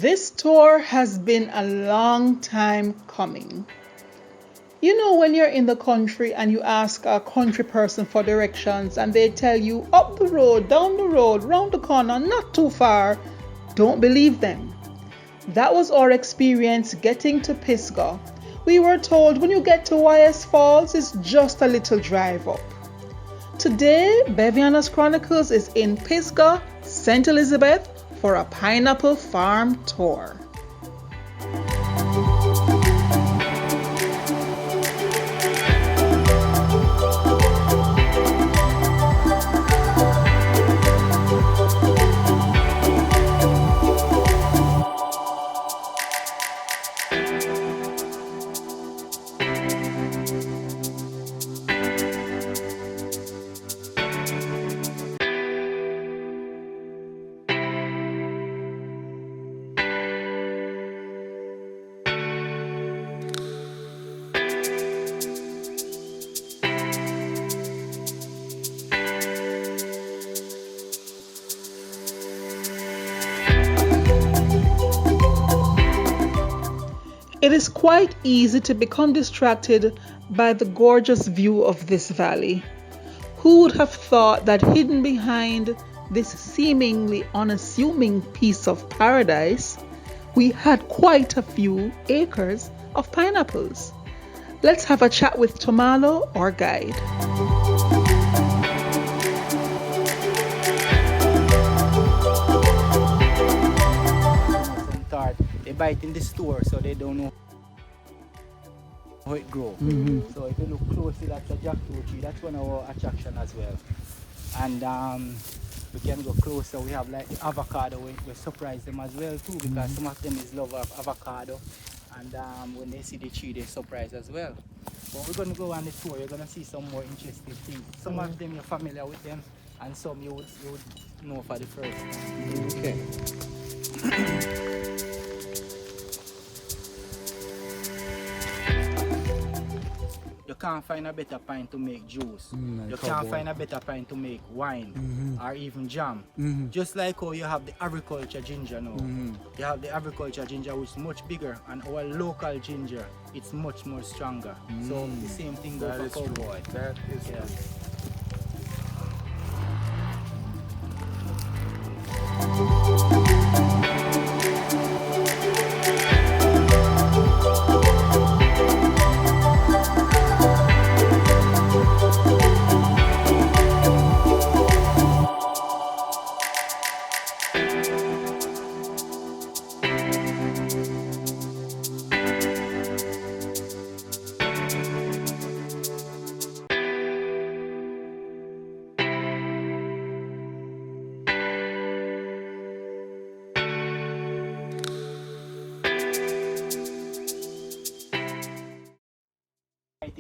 This tour has been a long time coming. You know, when you're in the country and you ask a country person for directions and they tell you up the road, down the road, round the corner, not too far, don't believe them. That was our experience getting to Pisgah. We were told when you get to YS Falls, it's just a little drive up. Today, Bevianas Chronicles is in Pisgah, St. Elizabeth, for a pineapple farm tour. It is quite easy to become distracted by the gorgeous view of this valley. Who would have thought that hidden behind this seemingly unassuming piece of paradise, we had quite a few acres of pineapples? Let's have a chat with Tomalo, our guide. They buy it in the store, so they don't know how it grows. So if you look closely, that's a jackfruit tree. That's one of our attraction as well. And we can go closer. We have like the avocado. We surprise them as well too, because some of them is love of avocado. And when they see the tree, they surprise as well. But we're gonna go on the tour. You're gonna see some more interesting things. Some of them you're familiar with them, and some you would know for the first time. Okay. You can't find a better pine to make juice. You can't find a better pine to make wine or even jam. Just like how you have the agriculture ginger now. You have the agriculture ginger, which is much bigger, and our local ginger, it's much more stronger. So the same thing goes for cowboy. That is true.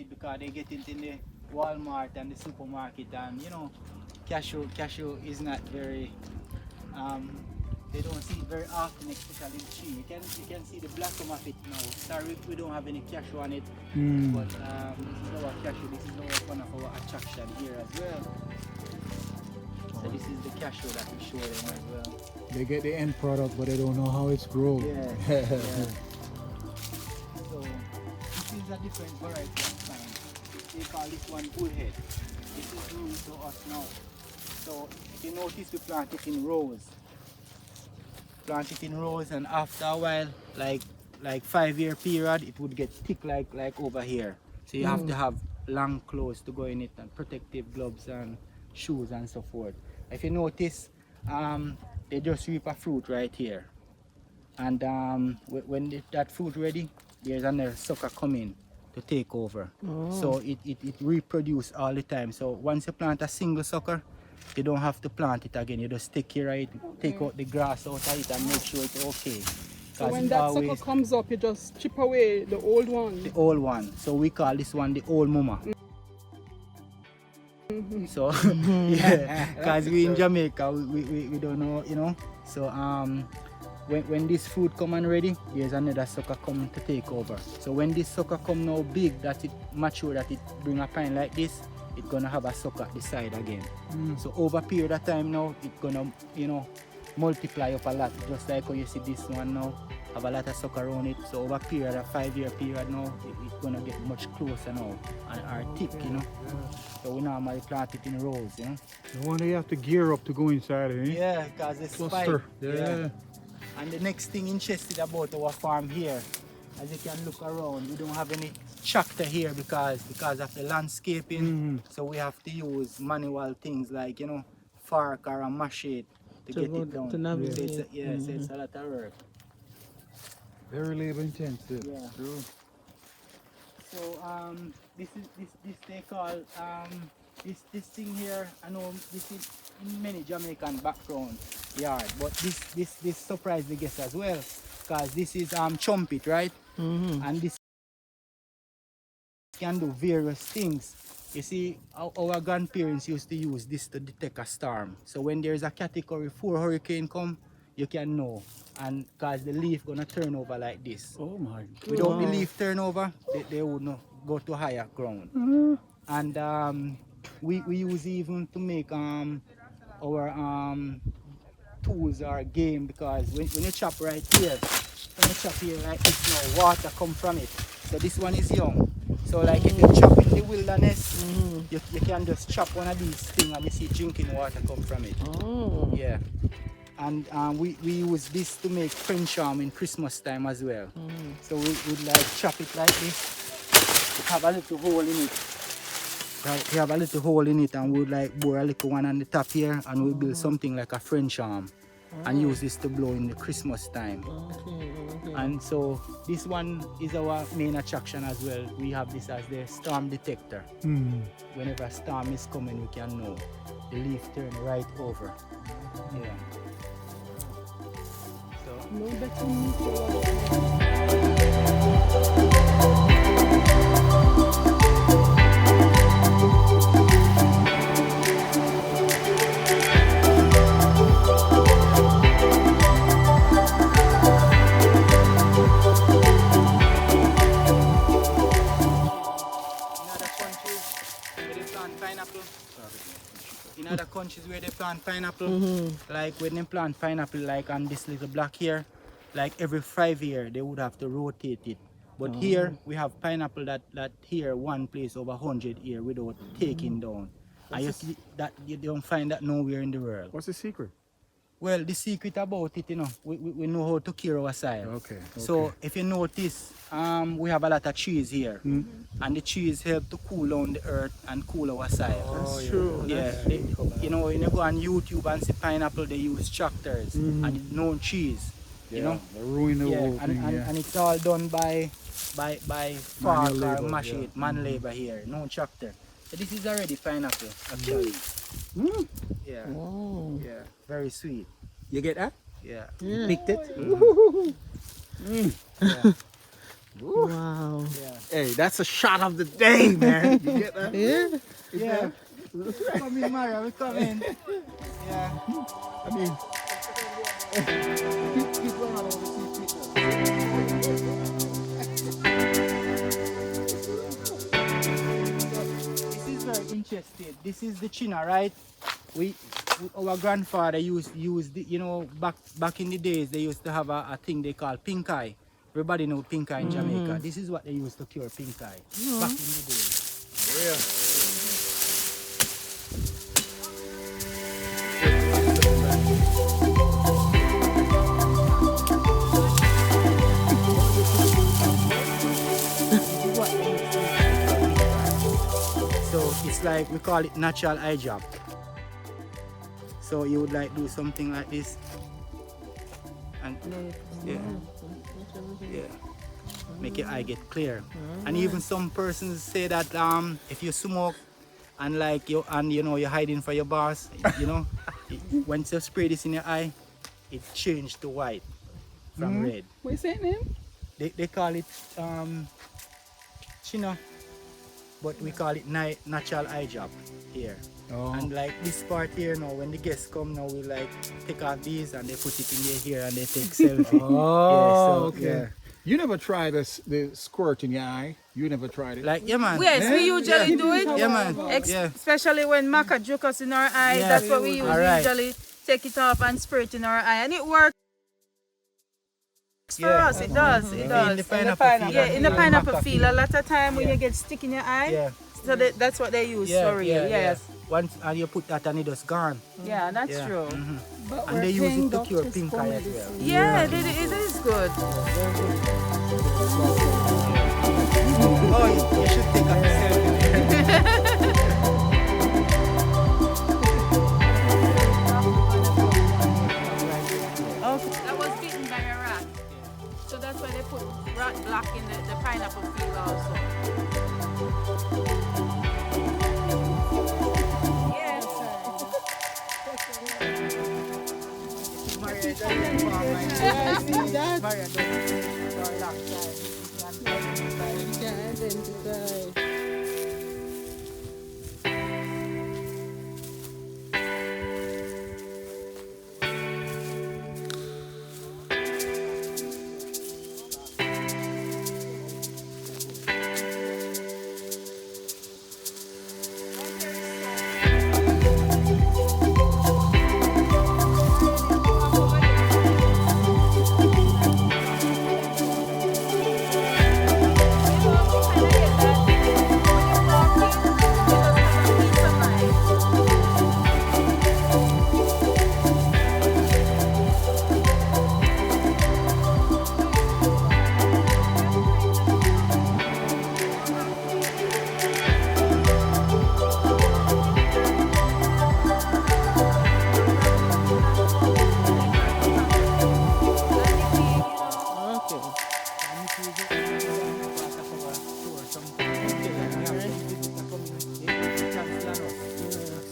Because they get it in the Walmart and the supermarket, and you know, cashew is not very they don't see it very often, especially in tree. You can see the blossom of it now. Sorry we don't have any cashew on it, but this is our cashew. This is one of our attraction here as well. So this is the cashew that we show them as well. They get the end product, but they don't know how it's grown. Yeah. Yeah. So this is a different variety of pine. They call this one bullhead. This is new to us now. So if you notice, we plant it in rows. Plant it in rows, and after a while, like 5-year period, it would get thick like over here. So you have to have long clothes to go in it, and protective gloves and shoes and so forth. If you notice, they just reap a fruit right here. And when that fruit ready, there's another sucker coming to take over. So it reproduces all the time. So once you plant a single sucker, you don't have to plant it again. You just take care of it, take out the grass out of it, and make sure it's okay. So when that sucker comes up, you just chip away the old one? The old one. So we call this one the old mama. So yeah, because we in Jamaica, we don't know, you know. So when this fruit come and ready, there's another sucker coming to take over. So when this sucker come now big, that it mature, that it bring a pine like this, it's gonna have a sucker at the side again. So over a period of time now, it's gonna, you know, multiply up a lot, just like how you see this one now, have a lot of sucker around it. So over a period, a 5-year period now, it's gonna get much closer now and are thick, you know. So we normally plant it in rows, you know. No wonder you have to gear up to go inside, eh? Yeah, because it's Cluster. Yeah. And the next thing interested about our farm here, as you can look around, we don't have any tractor here because of the landscaping. So we have to use manual things like, you know, fork or a machete to get it done. To navigate. So it's, so it's a lot of work. Very labor intensive. Yeah. True. So this they call this thing here. I know this is in many Jamaican background yard, but this surprised the guests as well, because this is trumpet, right? And this can do various things. You see, our grandparents used to use this to detect a storm. So when there's a category 4 hurricane come, you can know, and because the leaf gonna turn over like this. Oh my God. Without the leaf turnover, they would not go to higher ground. And we use even to make our tools or game, because when you chop right here, when you chop here like this now, water come from it. So this one is young. So like if you chop in the wilderness, you can just chop one of these things and you see drinking water come from it. Yeah. And we use this to make French charm in Christmas time as well. So we would like chop it like this. Have a little hole in it. Right, we have a little hole in it, and we would like bore a little one on the top here, and we build something like a French charm and use this to blow in the Christmas time. And so this one is our main attraction as well. We have this as the storm detector. Whenever a storm is coming, we can know. The leaf turn right over. Yeah. So No better. in other countries where they plant pineapple, like when they plant pineapple like on this little block here, like every 5 years they would have to rotate it. But here we have pineapple that here one place over 100 years without taking down. And you don't find that nowhere in the world. What's the secret? Well, the secret about it, you know, we know how to care our soil. Okay. So if you notice, we have a lot of trees here, and the trees help to cool down the earth and cool our soil. That's true. Yeah, you know, when you go on YouTube and see pineapple, they use tractors and no trees. You know, they ruin the whole thing. And it's all done by fork or labor, machine, man labor here, no tractor. So this is already pineapple, actually. Yeah. Oh. Yeah, very sweet. You get that? Yeah. You picked it? Yeah. Wow. Yeah. Hey, that's a shot of the day, man. You get that? Yeah. Yeah. Come in, Maria, we come in. Yeah. I mean, Keep going on over the This is very interesting. This is the china, right? Our grandfather used the, you know, back in the days they used to have a thing they call pink eye. Everybody know pink eye in Jamaica. This is what they used to cure pink eye back in the days. So it's like, we call it natural eye drop. So you would like do something like this, and make your eye get clear. And even some persons say that if you smoke and like you know you're hiding for your boss, you know, once you spray this in your eye, it changed to white from red. What you saying, name? They call it chino, but we call it natural eye drop here. And like this part here now, when the guests come now, we like take off these and they put it in their hair and they take selfie. Okay. You never tried the squirt in your eye? You never tried it? Like, yeah, man. Yes, we usually do it. Yeah, man. Especially when Maca joke us in our eye, that's what we use. Alright. Usually take it off and spray it in our eye, and it works for us. It does. It does. In the pineapple field. Yeah, in the pineapple field, a lot of time when you get stick in your eye, Yeah. so that's what they use for real. Yes. Once and you put that and it just gone. Yeah, that's true. But And they use it to cure pink eye as well. Yeah, it is good. Oh, you should take a selfie. That was bitten by a rat. So that's why they put rat block in the pineapple field also. Yes. Maria doesn't farm like that. Maria doesn't farm like that.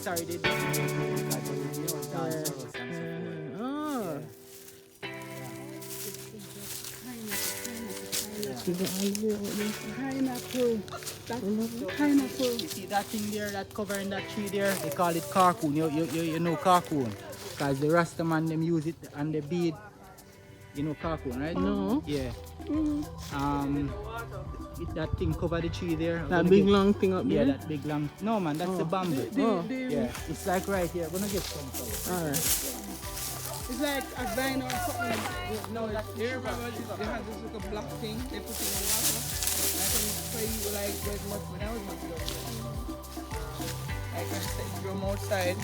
Sorry, they didn't do it because they will dance for us and so forth. Pineapple. You see that thing there, that covering that tree there? They call it carcoon. You know carcoon. Because the Rastaman them use it and the bead. You know carcoon, right? No. Yeah. That thing cover the tree there. That big long thing up Yeah, there? that big long. No man, that's the bamboo. Yeah, it's like right here. We're gonna get some. Alright. It's like a vine or something. No, that's you remember they had this little black thing they put in the water. Like for you like when I was much younger. Like when you from outside,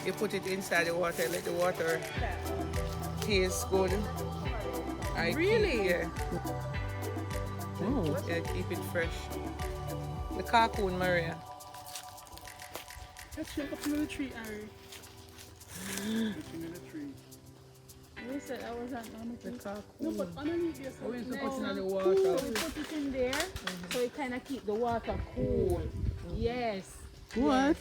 you put it inside the water, let the water taste good. Really? Yeah. Oh. Yeah, keep it fresh. The carcoon, Maria. Let's check up the tree, Ari. We said that was not The carcoon. No, but underneath this. We used to put it in the So water. we put it in there, so it kind of keep the water cool. Yes. What?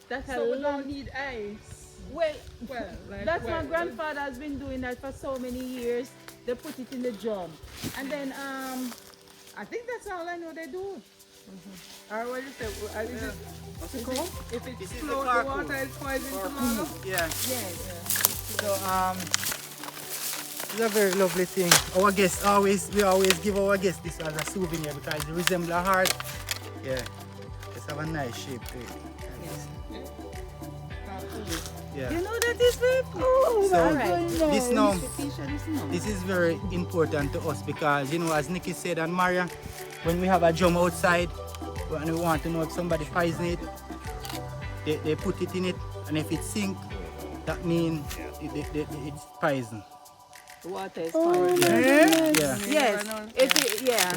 That's So a we long. don't need ice. Well, Well, like that's my well, grandfather has been doing that for so many years. They put it in the jug, and then I think that's all I know they do. Or what is it? What's it called? If This it's is the float the carcoon. water, it's poison tomorrow. Yeah. yes. So it's a very lovely thing. Our guests we always give our guests this as a souvenir because it resembles a heart. Yeah. Just have a nice shape to it. Yeah. You know that is very cool. So Alright. this is very important to us because as Nikki said and Maria, when we have a drum outside and we want to know if somebody poison it, they put it in it, and if it sink, that means it's poison. The water is fine. Yeah. Yes. If it, yeah.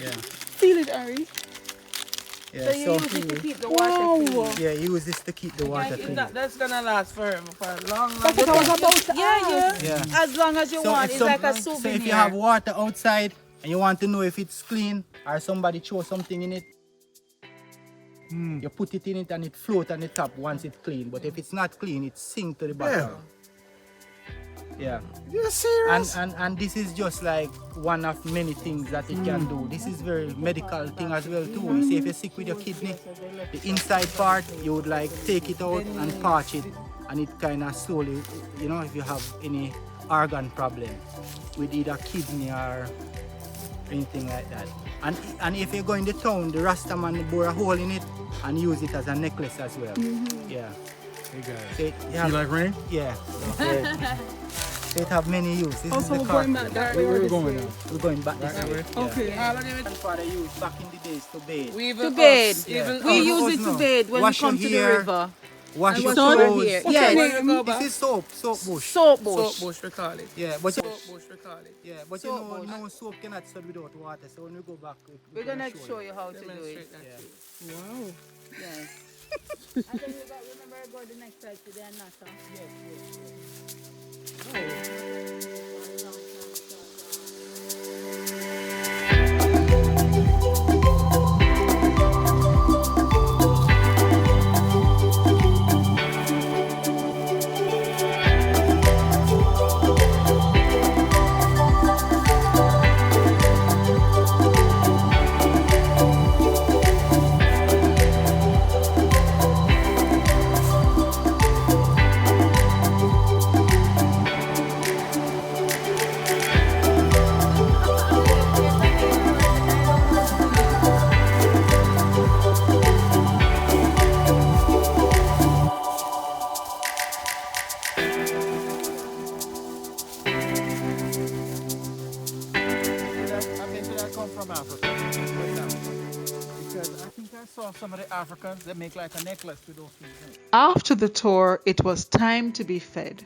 Yeah. Feel it, Ari. Yeah. So you use it to keep the water clean. yeah, use this to keep the water clean. That's gonna last forever, for a long, long That's what I was about to Yeah, ask. yeah. Yeah. As long as you want, it's like a souvenir. So if you have water outside and you want to know if it's clean or somebody throw something in it, you put it in it and it float on the top once it's clean. But if it's not clean, it sink to the bottom. Yeah. You're serious? And this is just like one of many things that it can do. This is very medical thing as well too. You see, if you're sick with your kidney, the inside part, you would like take it out and parch it, and it kind of slowly, if you have any organ problem with either kidney or anything like that. And if you go in the town, the Rastaman bore a hole in it and use it as a necklace as well. Yeah. Hey guys. So it, You like rain? yeah. So it have many uses. This Also, is we're the car. going back that way Where or we this going way? now? We're going back this That way. way? Okay. Yeah. All of them. Grandfather used back in the days to bathe. We To bathe. Yeah. We Even use us it to now. bathe when Wash we come your to the hair, river. Wash And your wash our clothes. hair. What's Yes. your name? This is soap bush. Soap bush. Soap bush, we call it. Yeah, but Soap bush, we call it. yeah, but Soap you know, bush. no soap cannot stud without water. So when we go back, We're gonna show you how to do it. Demonstrate that Yeah. to you. Wow. Yes. And then remember I go the next side to the nata. I think that come from Africa. Right now. Because I think I saw some of the Africans that make like a necklace with those things. After the tour, it was time to be fed,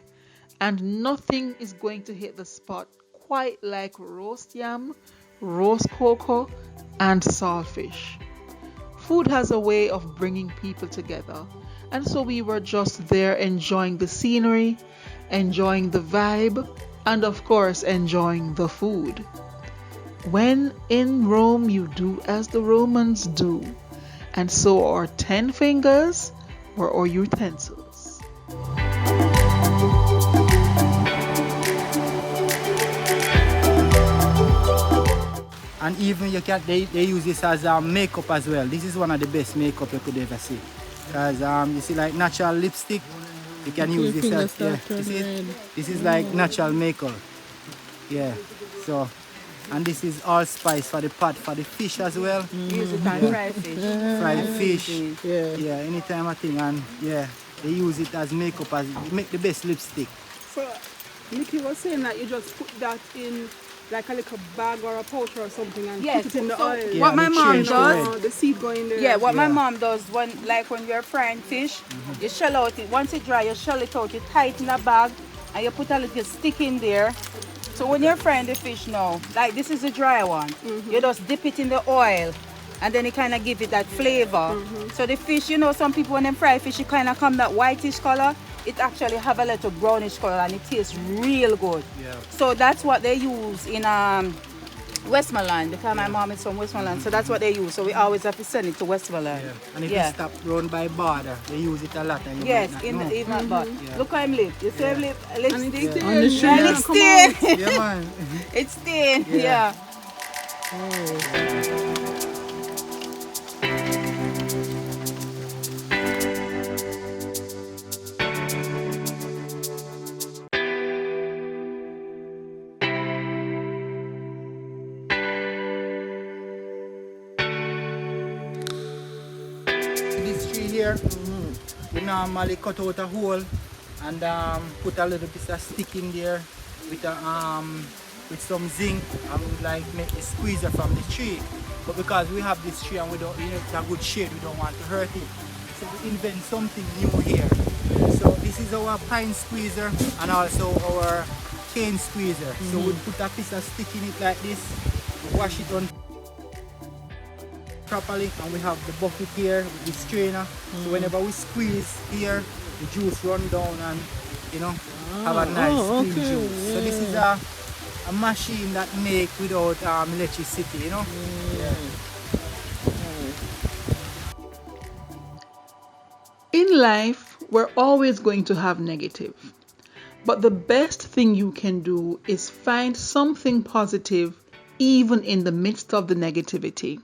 and nothing is going to hit the spot quite like roast yam, roast cocoa, and saltfish. Food has a way of bringing people together, and so we were just there enjoying the scenery, enjoying the vibe, and of course enjoying the food. When in Rome, you do as the Romans do, and so our 10 fingers were our utensils. And even you can they use this as makeup as well. This is one of the best makeup you could ever see. Because you see like natural lipstick, you can use this as this is like natural makeup. Yeah. So and this is allspice for the pot for the fish as well. Use it on fried fish. Fried fish. Yeah. Yeah, anytime I think and yeah, they use it as makeup as make the best lipstick. So, Nikki was saying that you just put that in like a little bag or a pouch or something and Yes, put it in the so oil. Yeah, what my and mom change the does, red. The seed go in there. yeah, what my Yeah. mom does when you're frying fish, you shell out it. Once it dry, you shell it out, you tie it in a bag, and you put a little stick in there. So when you're frying the fish now, like this is a dry one, you just dip it in the oil, and then it kind of give it that flavor. So the fish, you know, some people when they fry fish, it kind of come that whitish color. It actually have a little brownish color, and it tastes real good. Yeah. So that's what they use in Westmoreland, because my mom is from Westmoreland, so that's what they use. So we always have to send it to Westmoreland. Yeah. And if Yeah. you stop round by border, they use it a lot. And you Yes, might not in know. the even but Yeah. look how him live. You see him live And it's lipstick? still On the yeah, shrimp. And it's come on. stained. Yeah, man. It's stained, Yeah. yeah. This tree here, we normally cut out a hole and put a little bit of stick in there with a with some zinc and we like make a squeezer from the tree. But because we have this tree and we don't, you know, it's a good shade, we don't want to hurt it. So we invent something new here. So this is our pine squeezer and also our cane squeezer. So we put a piece of stick in it like this, wash it on properly, and we have the bucket here with the strainer. So whenever we squeeze here, the juice run down and you know have a nice clean juice. So this is a machine that make without electricity, you know. In life, we're always going to have negative. But the best thing you can do is find something positive even in the midst of the negativity.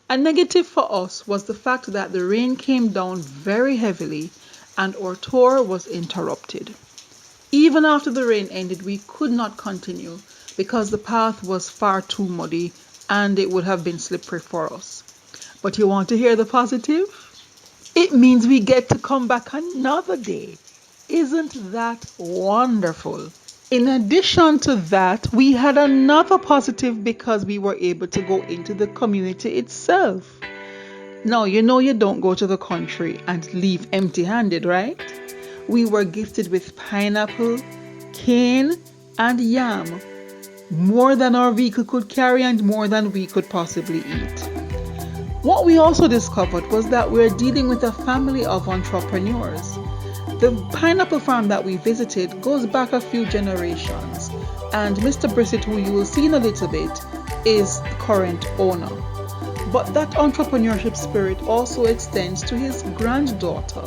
A negative for us was the fact that the rain came down very heavily and our tour was interrupted. Even after the rain ended, we could not continue because the path was far too muddy and it would have been slippery for us. But you want to hear the positive? It means we get to come back another day. Isn't that wonderful? In addition to that, we had another positive because we were able to go into the community itself. Now, you know you don't go to the country and leave empty-handed, right? We were gifted with pineapple, cane, and yam. More than our vehicle could carry and more than we could possibly eat. What we also discovered was that we're dealing with a family of entrepreneurs. The pineapple farm that we visited goes back a few generations, and Mr. Brissett, who you will see in a little bit, is the current owner. But that entrepreneurship spirit also extends to his granddaughter.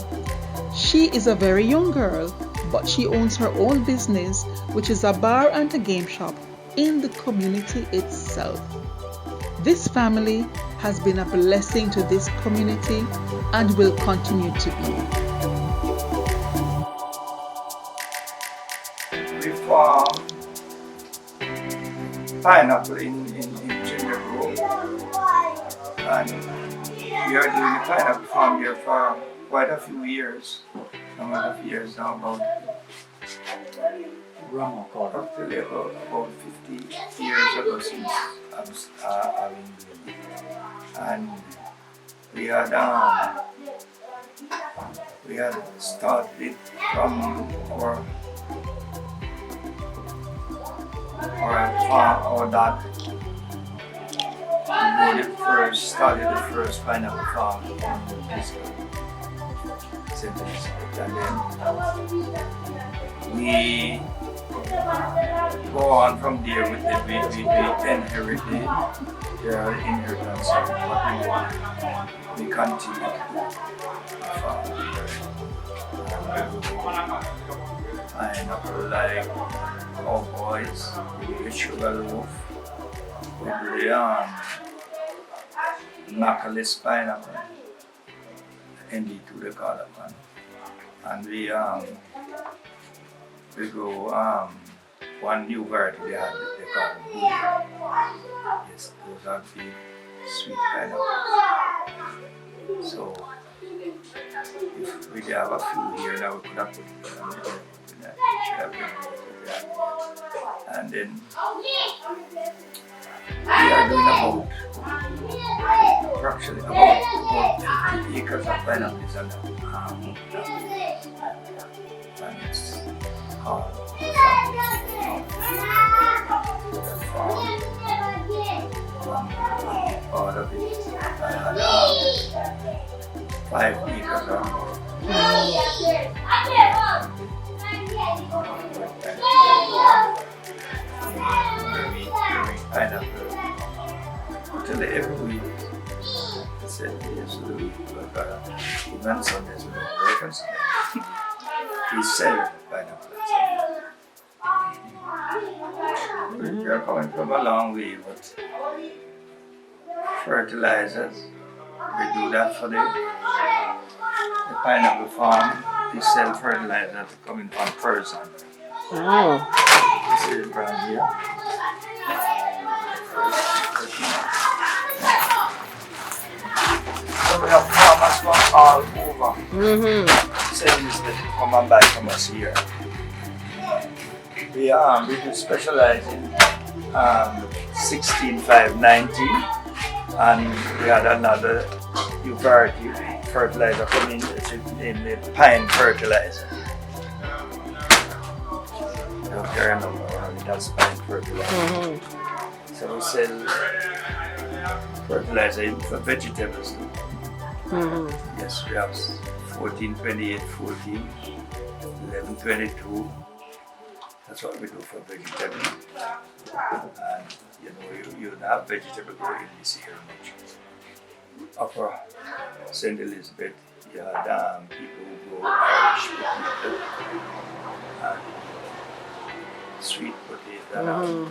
She is a very young girl, but she owns her own business, which is a bar and a game shop in the community itself. This family has been a blessing to this community and will continue to be. We farm pineapple in Ginger Grove, and we are doing the pineapple farm here for quite a few years. Number of years now, about roughly about 50 years ago since I've been doing it. And we had started it from our farm, our dad. We started the first pineapple farm in Pisgah, St. Elizabeth, and then we go on from there with the we inherited their inheritance of what we want. We continue to farm pineapple like cowboys, with sugar loaf, with the Macallis pineapple, MD2 they call it, man. And we go one new variety they had, they call it Bevianas. Yes, those are big sweet pineapples. So if we have a few here now, we could have put it on the and then we are doing approximately about 50 acres of pineapples on and it's called part of it. I had 5 acres of pineapple until every week. I said yes to the week, but even Sundays we don't work on Sundays. We sell pineapple on Sundays. We are coming from a long way, but fertilizers, we do that for the pineapple farm. We sell fertilizer to come in from person. Wow. This is brand here. So we have farmers from all over. Saying this that come and buy from us here. We do specialize in 16,590, and we had another new variety fertilizer coming in the pine fertilizer. There that's pine fertilizer. So we sell fertilizer for vegetables too. Yes, we have 1428, 14, 1122. That's what we do for vegetables. And you don't have vegetable growing this year much. Upper St. Elizabeth, you had people who grow Irish potato and sweet potato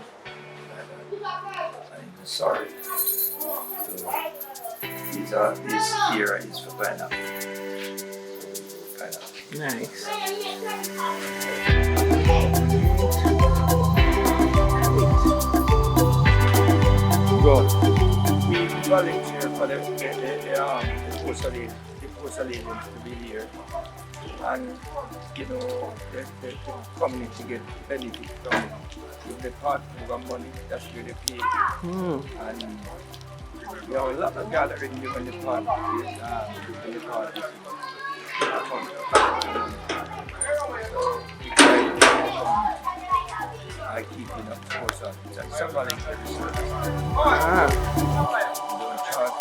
and sorry. So this here is for pineapple. Nice. Good. We volunteer for the coastal agents to be here, and you know the community get benefit from it. If the part who got money, that's where they pay. And we have a lot of gathering here when the part is in the part. I keep it up close up. It's somebody don't charge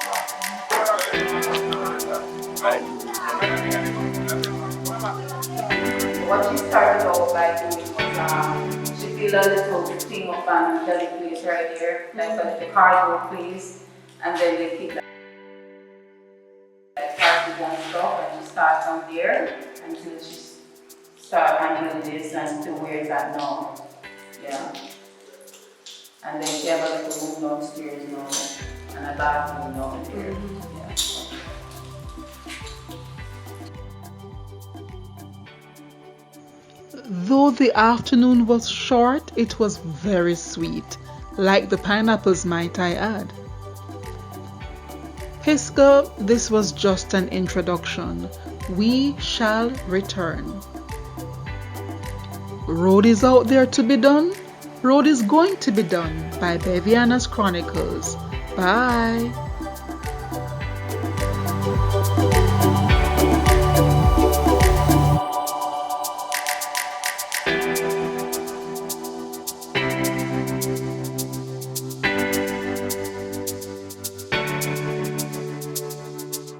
What she started off by doing was she did a little thing of jelly place right here, like the cardboard place, and then they keep like parties and stuff, and she starts from there until she start handling this and to where it's at now. Yeah. And then she have a little room downstairs now and a bathroom down there. Yeah. Though the afternoon was short, it was very sweet, like the pineapples, might I add. Pisgah, this was just an introduction. We shall return. Road is out there to be done. Road is going to be done by Bevianas Chronicles. Bye.